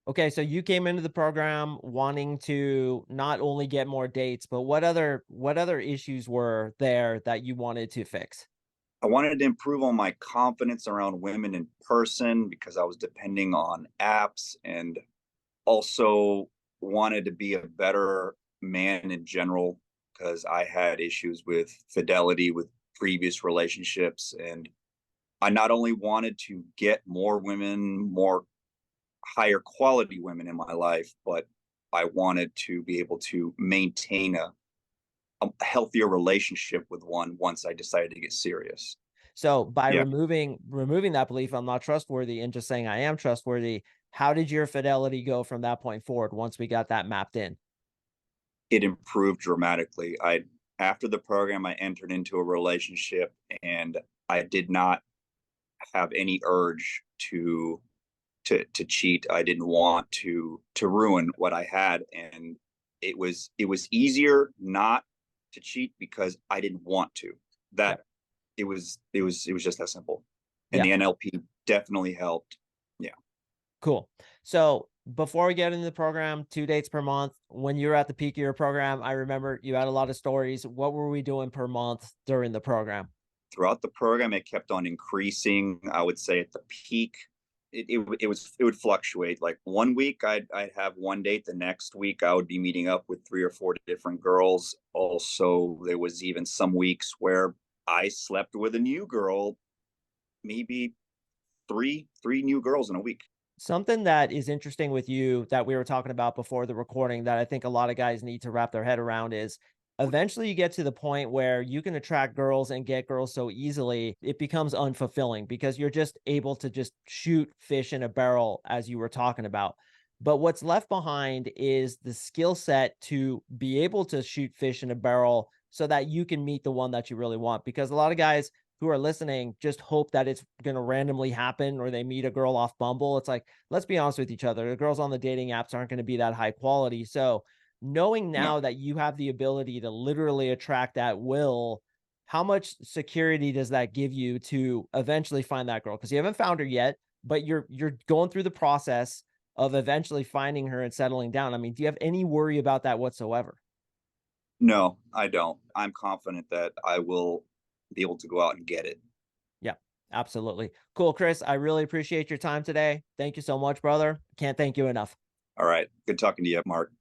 Okay, so you came into the program wanting to not only get more dates, but what other issues were there that you wanted to fix? I wanted to improve on my confidence around women in person because I was depending on apps, and also wanted to be a better man in general because I had issues with fidelity with previous relationships. And I not only wanted to get more women, more higher quality women in my life, but I wanted to be able to maintain a healthier relationship with one once I decided to get serious. So by Yeah, removing that belief, I'm not trustworthy, and just saying I am trustworthy, how did your fidelity go from that point forward once we got that mapped in? it improved dramatically. I After the program, I entered into a relationship, and I did not have any urge to cheat. I didn't want to ruin what I had, and it was easier not to cheat because I didn't want to. Yeah. That it was just that simple. And Yeah. the NLP definitely helped. Yeah. Cool. So before we get into the program, 2 dates per month. When you were at the peak of your program, I remember you had a lot of stories. What were we doing per month during the program? Throughout the program, it kept on increasing. I would say at the peak, it would fluctuate. Like one week, I'd have one date. The next week, I would be meeting up with three or four different girls. Also, there was even some weeks where I slept with a new girl, maybe three new girls in a week. Something that is interesting with you that we were talking about before the recording that I think a lot of guys need to wrap their head around is eventually you get to the point where you can attract girls and get girls so easily, it becomes unfulfilling because you're just able to just shoot fish in a barrel, as you were talking about. But what's left behind is the skill set to be able to shoot fish in a barrel so that you can meet the one that you really want. Because a lot of guys who are listening just hope that it's going to randomly happen or they meet a girl off Bumble. It's like, let's be honest with each other. The girls on the dating apps aren't going to be that high quality. So, knowing No, now that you have the ability to literally attract at will, how much security does that give you to eventually find that girl? Because you haven't found her yet, but you're going through the process of eventually finding her and settling down. I mean, do you have any worry about that whatsoever? no, I don't. I'm confident that I will be able to go out and get it. Yeah, absolutely. Cool, Chris. I really appreciate your time today. Thank you so much, brother. Can't thank you enough. All right. Good talking to you, Mark.